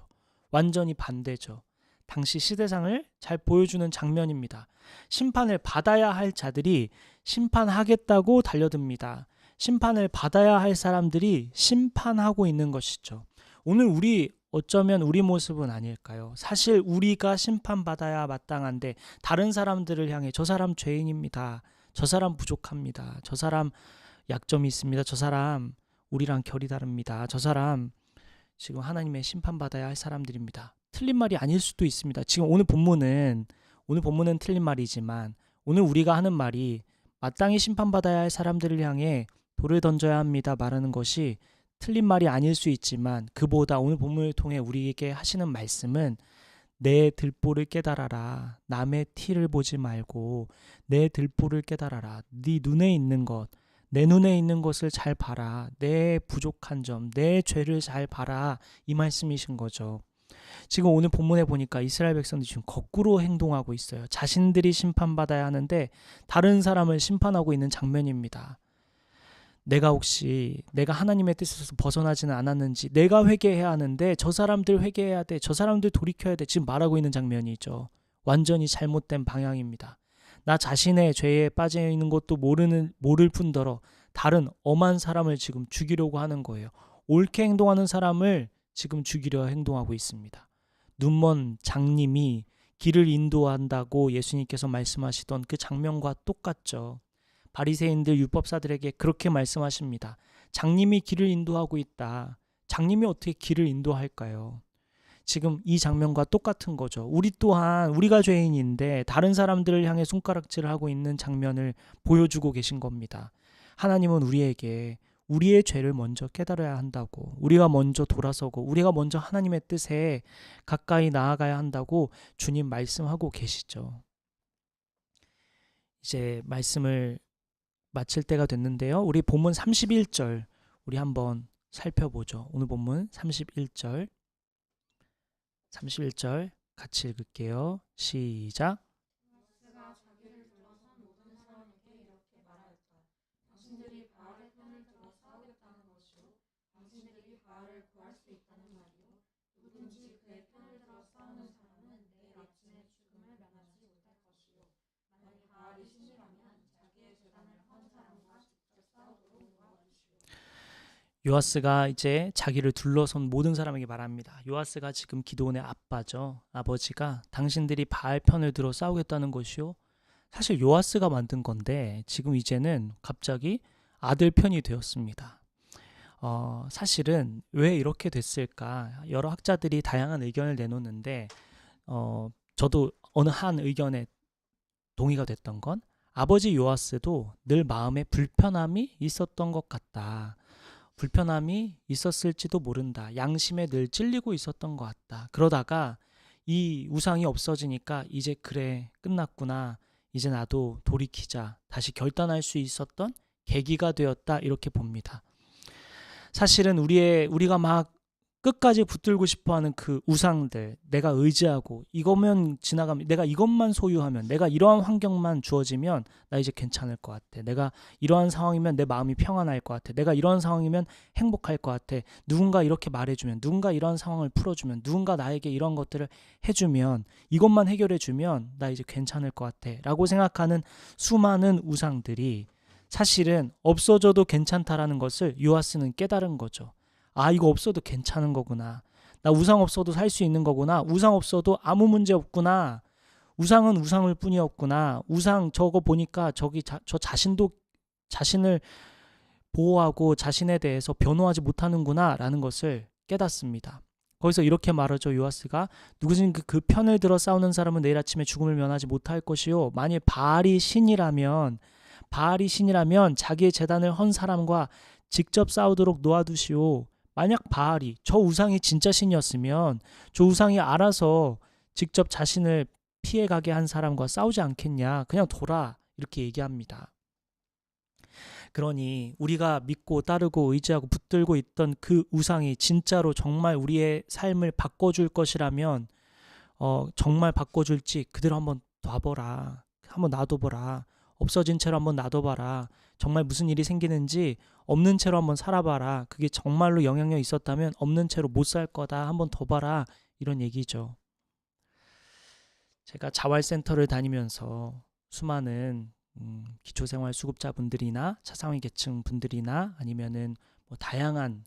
S1: 완전히 반대죠. 당시 시대상을 잘 보여주는 장면입니다. 심판을 받아야 할 자들이 심판하겠다고 달려듭니다. 심판을 받아야 할 사람들이 심판하고 있는 것이죠. 오늘 우리 어쩌면 우리 모습은 아닐까요? 사실 우리가 심판받아야 마땅한데 다른 사람들을 향해 저 사람 죄인입니다. 저 사람 부족합니다. 저 사람 약점이 있습니다. 저 사람 우리랑 결이 다릅니다. 저 사람 지금 하나님의 심판받아야 할 사람들입니다. 틀린 말이 아닐 수도 있습니다. 지금 오늘 본문은 틀린 말이지만 오늘 우리가 하는 말이 마땅히 심판받아야 할 사람들을 향해 돌을 던져야 합니다 말하는 것이 틀린 말이 아닐 수 있지만, 그보다 오늘 본문을 통해 우리에게 하시는 말씀은 내 들보를 깨달아라. 남의 티를 보지 말고 내 들보를 깨달아라. 네 눈에 있는 것, 내 눈에 있는 것을 잘 봐라. 내 부족한 점, 내 죄를 잘 봐라. 이 말씀이신 거죠. 지금 오늘 본문에 보니까 이스라엘 백성들이 지금 거꾸로 행동하고 있어요. 자신들이 심판받아야 하는데 다른 사람을 심판하고 있는 장면입니다. 내가 하나님의 뜻에서 벗어나지는 않았는지, 내가 회개해야 하는데 저 사람들 회개해야 돼, 저 사람들 돌이켜야 돼, 지금 말하고 있는 장면이죠. 완전히 잘못된 방향입니다. 나 자신의 죄에 빠져 있는 것도 모를 뿐더러 다른 엄한 사람을 지금 죽이려고 하는 거예요. 옳게 행동하는 사람을 지금 죽이려 행동하고 있습니다. 눈먼 장님이 길을 인도한다고 예수님께서 말씀하시던 그 장면과 똑같죠. 바리새인들 율법사들에게 그렇게 말씀하십니다. 장님이 길을 인도하고 있다. 장님이 어떻게 길을 인도할까요? 지금 이 장면과 똑같은 거죠. 우리 또한 우리가 죄인인데 다른 사람들을 향해 손가락질을 하고 있는 장면을 보여주고 계신 겁니다. 하나님은 우리에게 우리의 죄를 먼저 깨달아야 한다고, 우리가 먼저 돌아서고 우리가 먼저 하나님의 뜻에 가까이 나아가야 한다고 주님 말씀하고 계시죠. 이제 말씀을 마칠 때가 됐는데요. 우리 본문 31절 우리 한번 살펴보죠. 오늘 본문 31절 같이 읽을게요. 시작. 요아스가 이제 자기를 둘러선 모든 사람에게 말합니다. 요아스가 지금 기드온의 아빠죠. 아버지가 당신들이 바알 편을 들어 싸우겠다는 것이요. 사실 요아스가 만든 건데 지금 이제는 갑자기 아들 편이 되었습니다. 사실은 왜 이렇게 됐을까? 여러 학자들이 다양한 의견을 내놓는데 저도 어느 한 의견에 동의가 됐던 건 아버지 요아스도 늘 마음에 불편함이 있었던 것 같다. 불편함이 있었을지도 모른다. 양심에 늘 찔리고 있었던 것 같다. 그러다가 이 우상이 없어지니까 이제 그래 끝났구나. 이제 나도 돌이키자. 다시 결단할 수 있었던 계기가 되었다. 이렇게 봅니다. 사실은 우리가 막 끝까지 붙들고 싶어하는 그 우상들, 내가 의지하고 이거면 지나가면, 내가 이것만 소유하면, 내가 이러한 환경만 주어지면 나 이제 괜찮을 것 같아. 내가 이러한 상황이면 내 마음이 평안할 것 같아. 내가 이러한 상황이면 행복할 것 같아. 누군가 이렇게 말해주면, 누군가 이러한 상황을 풀어주면, 누군가 나에게 이런 것들을 해주면, 이것만 해결해주면 나 이제 괜찮을 것 같아 라고 생각하는 수많은 우상들이 사실은 없어져도 괜찮다라는 것을 요아스는 깨달은 거죠. 아, 이거 없어도 괜찮은 거구나. 나 우상 없어도 살 수 있는 거구나. 우상 없어도 아무 문제 없구나. 우상은 우상일 뿐이었구나. 우상 저거 보니까 저 자신도 자신을 보호하고 자신에 대해서 변호하지 못하는구나 라는 것을 깨닫습니다. 거기서 이렇게 말하죠. 요아스가 누구든 그 편을 들어 싸우는 사람은 내일 아침에 죽음을 면하지 못할 것이요. 만일 바알이 신이라면 자기의 제단을 헌 사람과 직접 싸우도록 놓아두시오. 만약 바알이 저 우상이 진짜 신이었으면 저 우상이 알아서 직접 자신을 피해가게 한 사람과 싸우지 않겠냐. 그냥 둬라. 이렇게 얘기합니다. 그러니 우리가 믿고 따르고 의지하고 붙들고 있던 그 우상이 진짜로 정말 우리의 삶을 바꿔줄 것이라면 정말 바꿔줄지 그대로 한번 놔보라. 한번 놔둬보라. 없어진 채로 한번 놔둬봐라. 정말 무슨 일이 생기는지 없는 채로 한번 살아봐라. 그게 정말로 영향력이 있었다면 없는 채로 못 살 거다. 한번 더 봐라. 이런 얘기죠. 제가 자활센터를 다니면서 수많은 기초생활수급자분들이나 차상위 계층 분들이나 아니면은 뭐 다양한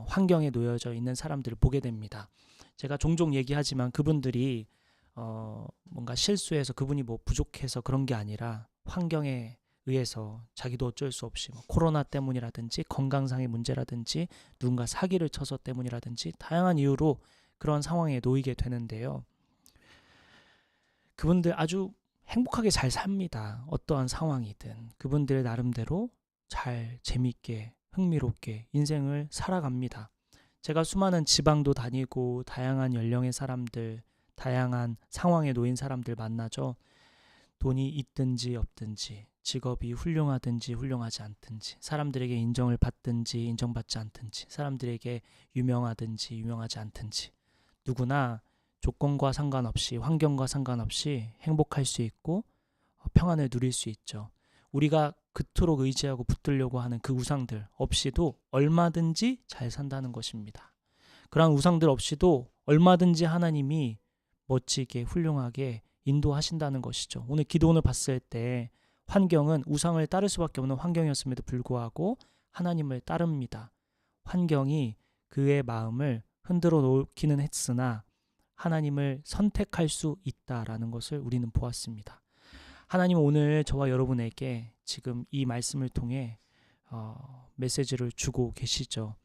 S1: 환경에 놓여져 있는 사람들을 보게 됩니다. 제가 종종 얘기하지만 그분들이 뭔가 실수해서 그분이 뭐 부족해서 그런 게 아니라 환경에 의해서 자기도 어쩔 수 없이 뭐 코로나 때문이라든지 건강상의 문제라든지 누군가 사기를 쳐서 때문이라든지 다양한 이유로 그런 상황에 놓이게 되는데요. 그분들 아주 행복하게 잘 삽니다. 어떠한 상황이든 그분들 나름대로 잘 재밌게 흥미롭게 인생을 살아갑니다. 제가 수많은 지방도 다니고 다양한 연령의 사람들, 다양한 상황에 놓인 사람들 만나죠. 돈이 있든지 없든지, 직업이 훌륭하든지 훌륭하지 않든지, 사람들에게 인정을 받든지 인정받지 않든지, 사람들에게 유명하든지 유명하지 않든지 누구나 조건과 상관없이 환경과 상관없이 행복할 수 있고 평안을 누릴 수 있죠. 우리가 그토록 의지하고 붙들려고 하는 그 우상들 없이도 얼마든지 잘 산다는 것입니다. 그러한 우상들 없이도 얼마든지 하나님이 멋지게 훌륭하게 인도하신다는 것이죠. 오늘 기도원을 봤을 때 환경은 우상을 따를 수밖에 없는 환경이었음에도 불구하고 하나님을 따릅니다. 환경이 그의 마음을 흔들어 놓기는 했으나 하나님을 선택할 수 있다라는 것을 우리는 보았습니다. 하나님은 오늘 저와 여러분에게 지금 이 말씀을 통해 메시지를 주고 계시죠.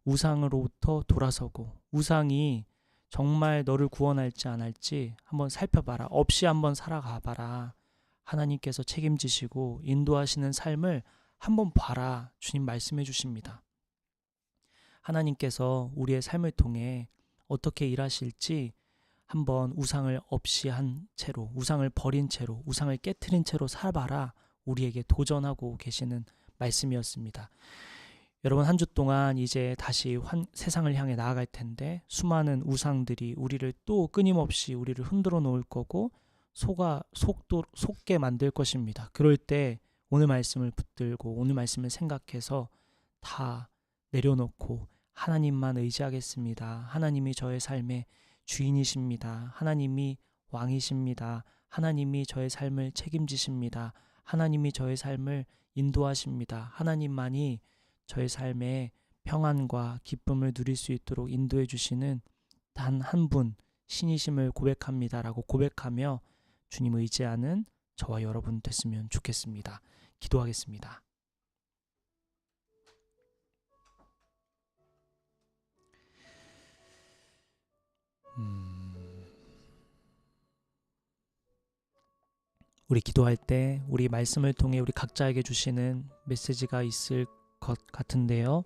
S1: 우상으로부터 돌아서고 우상이 정말 너를 구원할지 안 할지 한번 살펴봐라. 없이 한번 살아가봐라. 하나님께서 책임지시고 인도하시는 삶을 한번 봐라. 주님 말씀해 주십니다. 하나님께서 우리의 삶을 통해 어떻게 일하실지 한번 우상을 없이 한 채로, 우상을 버린 채로, 우상을 깨트린 채로 살아봐라. 우리에게 도전하고 계시는 말씀이었습니다. 여러분, 한 주 동안 이제 다시 세상을 향해 나아갈 텐데 수많은 우상들이 우리를 또 끊임없이 우리를 흔들어 놓을 거고 속게 만들 것입니다. 그럴 때 오늘 말씀을 붙들고 오늘 말씀을 생각해서 다 내려놓고 하나님만 의지하겠습니다. 하나님이 저의 삶의 주인이십니다. 하나님이 왕이십니다. 하나님이 저의 삶을 책임지십니다. 하나님이 저의 삶을 인도하십니다. 하나님만이 저의 삶에 평안과 기쁨을 누릴 수 있도록 인도해 주시는 단 한 분 신이심을 고백합니다라고 고백하며 주님 의지하는 저와 여러분 됐으면 좋겠습니다. 기도하겠습니다. 우리 기도할 때 우리 말씀을 통해 우리 각자에게 주시는 메시지가 있을 것 같은데요.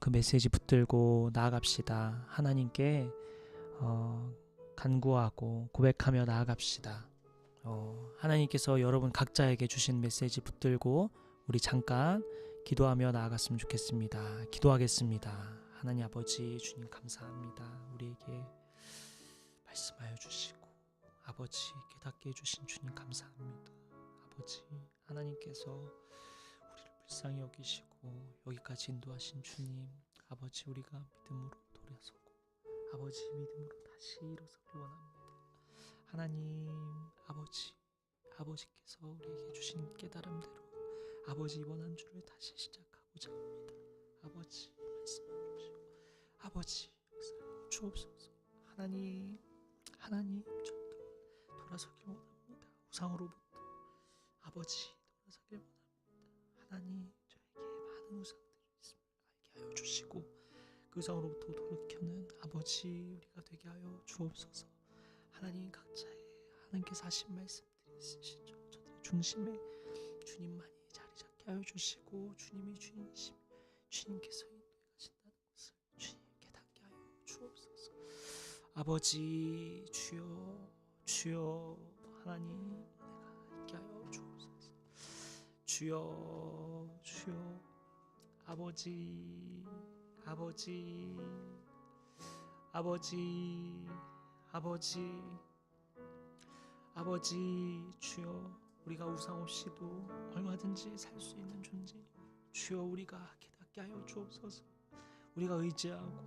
S1: 그 메시지 붙들고 나아갑시다. 하나님께 간구하고 고백하며 나아갑시다. 하나님께서 여러분 각자에게 주신 메시지 붙들고 우리 잠깐 기도하며 나아갔으면 좋겠습니다. 기도하겠습니다. 하나님 아버지 주님 감사합니다. 우리에게 말씀하여 주시고 아버지 깨닫게 해주신 주님 감사합니다. 아버지 하나님께서 우리를 불쌍히 여기시고 여기까지 인도하신 주님, 아버지 우리가 믿음으로 돌아서고 아버지 믿음으로 다시 일어서길 원합니다. 하나님 아버지께서 우리에게 주신 깨달음대로 아버지 이번 한 주를 다시 시작하고자 합니다. 아버지 말씀해 주시고 아버지 역사하여 주옵소서. 하나님 저 돌아서길 원합니다. 우상으로부터 아버지 돌아서길 원합니다. 하나님 저에게 많은 우상들이 있음을 알게 하여 주시고 그 우상으로부터 돌이켜는 아버지 우리가 되게 하여 주옵소서. 하나님 각자의 하나님께서 하신 말씀들이 있으시죠. 저들의 중심에 주님만이 자리 잡게 하여 주시고 주님이 주인이시며 주님께서 인도해 가신다는 것을 주님 깨닫게 하여 주옵소서. 아버지 주여 하나님 내가 있게 하여 주옵소서. 주여 아버지 주여 우리가 우상 없이도 얼마든지 살 수 있는 존재 주여 우리가 깨닫게 하여 주옵소서. 우리가 의지하고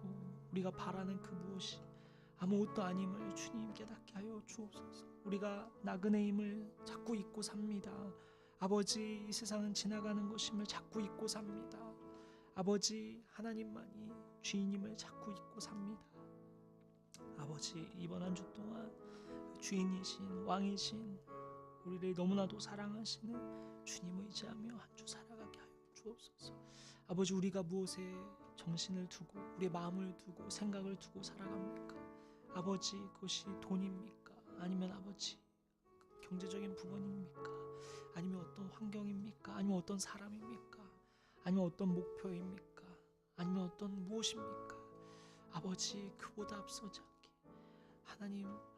S1: 우리가 바라는 그 무엇이 아무것도 아님을 주님 깨닫게 하여 주옵소서. 우리가 나그네 힘을 자꾸 잊고 삽니다. 아버지 이 세상은 지나가는 것임을 자꾸 잊고 삽니다. 아버지 하나님만이 주인임을 자꾸 잊고 삽니다. 아버지 이번 한 주 동안 주인이신 왕이신 우리를 너무나도 사랑하시는 주님 의지하며 한 주 살아가게 하여 주옵소서. 아버지 우리가 무엇에 정신을 두고 우리의 마음을 두고 생각을 두고 살아갑니까? 아버지 그것이 돈입니까? 아니면 아버지 경제적인 부분입니까? 아니면 어떤 환경입니까? 아니면 어떤 사람입니까? 아니면 어떤 목표입니까? 아니면 어떤 무엇입니까? 아버지 그보다 앞서지 않게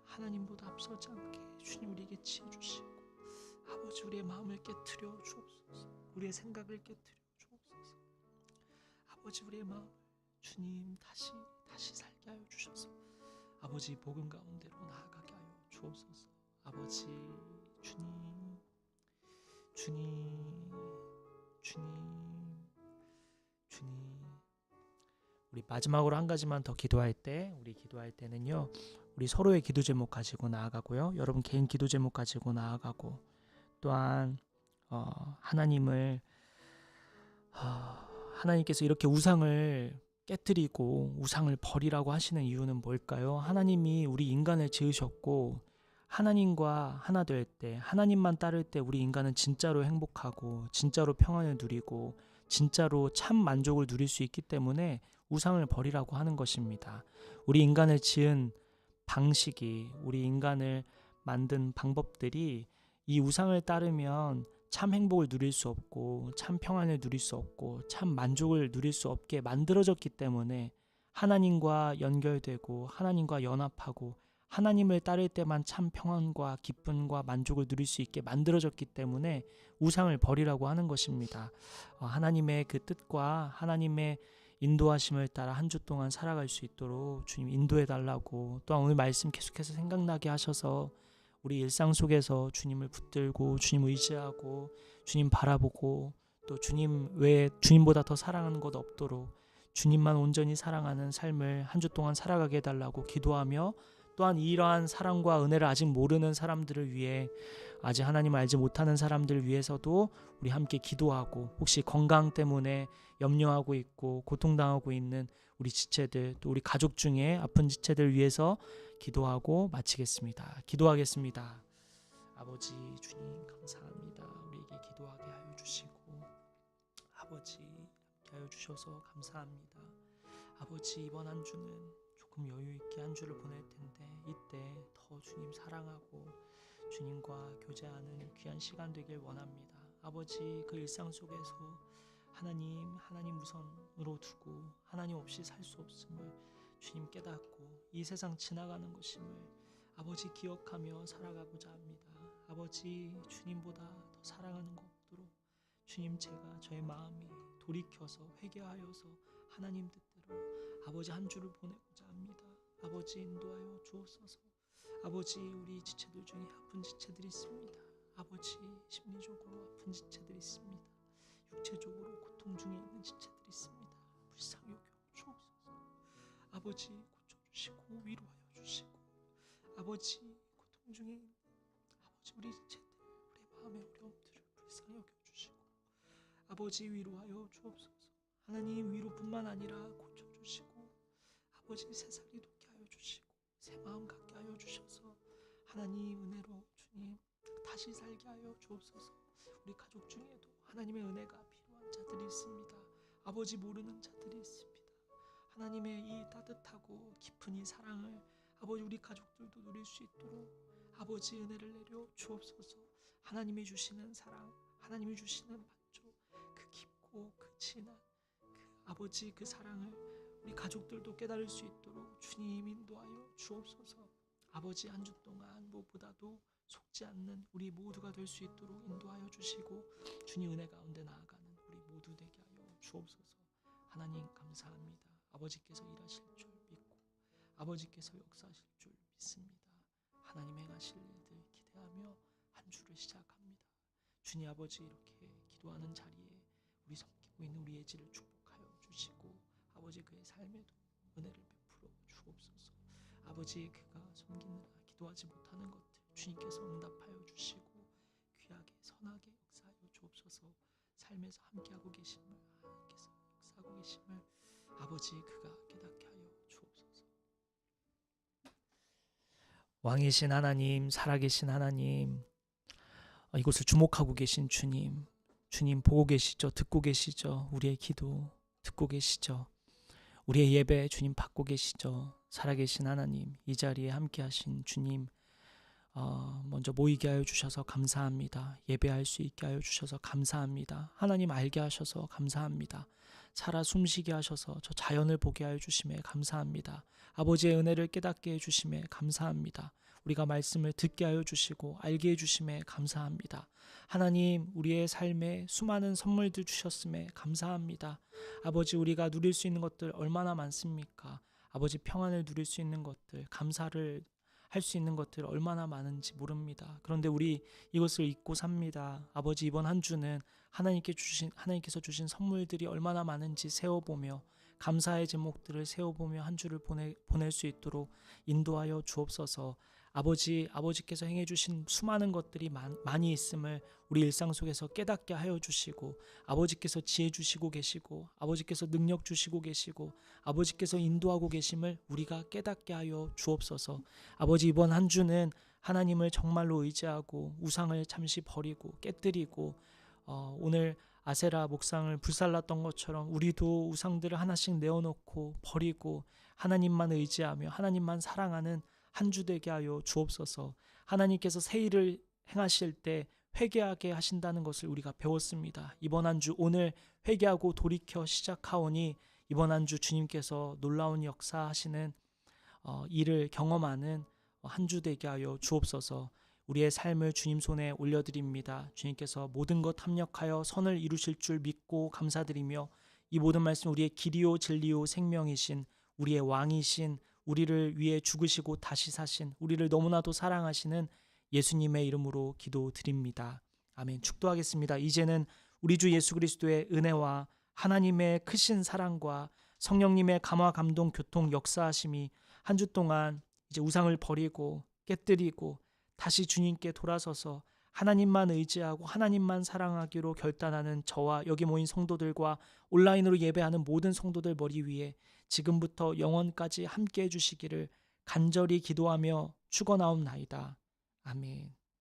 S1: 하나님보다 앞서지 않게 주님 우리에게 지혜 주시고 아버지 우리의 마음을 깨트려 주옵소서. 우리의 생각을 깨트려 주옵소서. 아버지 우리의 마음을 주님 다시 살게 하여 주셔서 아버지 복음 가운데로 나아가게 하여 주옵소서. 아버지 주님 우리 마지막으로 한 가지만 더 기도할 때는요 우리 서로의 기도 제목 가지고 나아가고요. 여러분 개인 기도 제목 가지고 나아가고 또한 하나님을 하나님께서 이렇게 우상을 깨뜨리고 우상을 버리라고 하시는 이유는 뭘까요? 하나님이 우리 인간을 지으셨고 하나님과 하나 될 때, 하나님만 따를 때 우리 인간은 진짜로 행복하고 진짜로 평안을 누리고 진짜로 참 만족을 누릴 수 있기 때문에 우상을 버리라고 하는 것입니다. 우리 인간을 지은 방식이, 우리 인간을 만든 방법들이 이 우상을 따르면 참 행복을 누릴 수 없고 참 평안을 누릴 수 없고 참 만족을 누릴 수 없게 만들어졌기 때문에 하나님과 연결되고 하나님과 연합하고 하나님을 따를 때만 참 평안과 기쁨과 만족을 누릴 수 있게 만들어졌기 때문에 우상을 버리라고 하는 것입니다. 하나님의 그 뜻과 하나님의 인도하심을 따라 한 주 동안 살아갈 수 있도록 주님 인도해 달라고, 또한 오늘 말씀 계속해서 생각나게 하셔서 우리 일상 속에서 주님을 붙들고 주님 의지하고 주님 바라보고 또 주님 외에 주님보다 더 사랑하는 것 없도록 주님만 온전히 사랑하는 삶을 한 주 동안 살아가게 해달라고 기도하며, 또한 이러한 사랑과 은혜를 아직 모르는 사람들을 위해, 아직 하나님을 알지 못하는 사람들을 위해서도 우리 함께 기도하고, 혹시 건강 때문에 염려하고 있고 고통당하고 있는 우리 지체들, 또 우리 가족 중에 아픈 지체들 위해서 기도하고 마치겠습니다. 기도하겠습니다. 아버지 주님 감사합니다. 우리에게 기도하게 하여 주시고 아버지 함께 하여 주셔서 감사합니다. 아버지 이번 한 주는 조금 여유 있게 한 주를 보낼 텐데 이때 더 주님 사랑하고 주님과 교제하는 귀한 시간 되길 원합니다. 아버지 그 일상 속에서 하나님 우선으로 두고 하나님 없이 살 수 없음을 주님 깨닫고 이 세상 지나가는 것임을 아버지 기억하며 살아가고자 합니다. 아버지 주님보다 더 사랑하는 것 없도록 주님 제가 저의 마음이 돌이켜서 회개하여서 하나님 뜻대로 아버지 한 주를 보내고자 합니다. 아버지 인도하여 주옵소서. 아버지 우리 지체들 중에 아픈 지체들이 있습니다. 아버지 심리적으로 아픈 지체들이 있습니다. 육체적으로 고통 중에 있는 지체들이 있습니다. 불쌍히 여겨 주옵소서. 아버지 고쳐주시고 위로하여 주시고 아버지 고통 중에 있는 아버지 우리 지체들 우리 마음의 어려움들을 불쌍히 여겨 주시고 아버지 위로하여 주옵소서. 하나님 위로뿐만 아니라 고쳐주시고 아버지 새살이 돋게 하여 주시고 새 마음 갖게 하여 주셔서 하나님 은혜로 주님 다시 살게 하여 주옵소서. 우리 가족 중에도 하나님의 은혜가 필요한 자들이 있습니다. 아버지 모르는 자들이 있습니다. 하나님의 이 따뜻하고 깊은 이 사랑을 아버지 우리 가족들도 누릴 수 있도록 아버지 은혜를 내려 주옵소서. 하나님이 주시는 사랑, 하나님이 주시는 만족, 그 깊고 그 진한 아버지 그 사랑을 우리 가족들도 깨달을 수 있도록 주님 인도하여 주옵소서. 아버지 한 주 동안 무엇보다도 속지 않는 우리 모두가 될 수 있도록 인도하여 주시고 주님 은혜 가운데 나아가는 우리 모두 되게 하여 주옵소서. 하나님 감사합니다. 아버지께서 일하실 줄 믿고 아버지께서 역사하실 줄 믿습니다. 하나님 행하실 일들 기대하며 한 주를 시작합니다. 주님 아버지 이렇게 기도하는 자리에 우리 섬기고 있는 우리 예지를 축복하여 주시고 아버지 그의 삶에도 은혜를 베풀어 주옵소서. 아버지 그가 섬기느라 기도하지 못하는 것들 주님께서 응답하여 주시고 귀하게 선하게 역사하여 주옵소서. 삶에서 함께하고 계심을 하나님께서 역사하고 계심을 아버지 그가 깨닫게 하여 주옵소서. 왕이신 하나님, 살아계신 하나님, 이곳을 주목하고 계신 주님, 주님 보고 계시죠? 듣고 계시죠? 우리의 기도 듣고 계시죠? 우리의 예배 주님 받고 계시죠? 살아계신 하나님, 이 자리에 함께하신 주님, 먼저 모이게 하여 주셔서 감사합니다. 예배할 수 있게 하여 주셔서 감사합니다. 하나님 알게 하셔서 감사합니다. 살아 숨쉬게 하셔서 저 자연을 보게 하여 주심에 감사합니다. 아버지의 은혜를 깨닫게 해주심에 감사합니다. 우리가 말씀을 듣게 하여 주시고 알게 해주심에 감사합니다. 하나님 우리의 삶에 수많은 선물들 주셨음에 감사합니다. 아버지 우리가 누릴 수 있는 것들 얼마나 많습니까? 아버지 평안을 누릴 수 있는 것들, 감사를 할 수 있는 것들 얼마나 많은지 모릅니다. 그런데 우리 이것을 잊고 삽니다. 아버지 이번 한 주는 하나님께서 주신 선물들이 얼마나 많은지 세어보며 감사의 제목들을 세워보며 한 주를 보낼 수 있도록 인도하여 주옵소서. 아버지께서 행해주신 수많은 것들이 많이 있음을 우리 일상 속에서 깨닫게 하여 주시고, 아버지께서 지혜 주시고 계시고, 아버지께서 능력 주시고 계시고, 아버지께서 인도하고 계심을 우리가 깨닫게 하여 주옵소서. 아버지, 이번 한 주는 하나님을 정말로 의지하고 우상을 잠시 버리고 깨뜨리고, 오늘 아세라 목상을 불살랐던 것처럼 우리도 우상들을 하나씩 내어놓고 버리고 하나님만 의지하며 하나님만 사랑하는 한 주 되게 하여 주옵소서. 하나님께서 새 일을 행하실 때 회개하게 하신다는 것을 우리가 배웠습니다. 이번 한 주 오늘 회개하고 돌이켜 시작하오니 이번 한 주 주님께서 놀라운 역사하시는 일을 경험하는 한 주 되게 하여 주옵소서. 우리의 삶을 주님 손에 올려드립니다. 주님께서 모든 것 합력하여 선을 이루실 줄 믿고 감사드리며, 이 모든 말씀 우리의 길이요 진리요 생명이신 우리의 왕이신, 우리를 위해 죽으시고 다시 사신, 우리를 너무나도 사랑하시는 예수님의 이름으로 기도드립니다. 아멘. 축도하겠습니다. 이제는 우리 주 예수 그리스도의 은혜와 하나님의 크신 사랑과 성령님의 감화 감동 교통 역사하심이 한 주 동안 이제 우상을 버리고 깨뜨리고 다시 주님께 돌아서서 하나님만 의지하고 하나님만 사랑하기로 결단하는 저와 여기 모인 성도들과 온라인으로 예배하는 모든 성도들 머리 위에 지금부터 영원까지 함께 해주시기를 간절히 기도하며 축원하옵나이다. 아멘.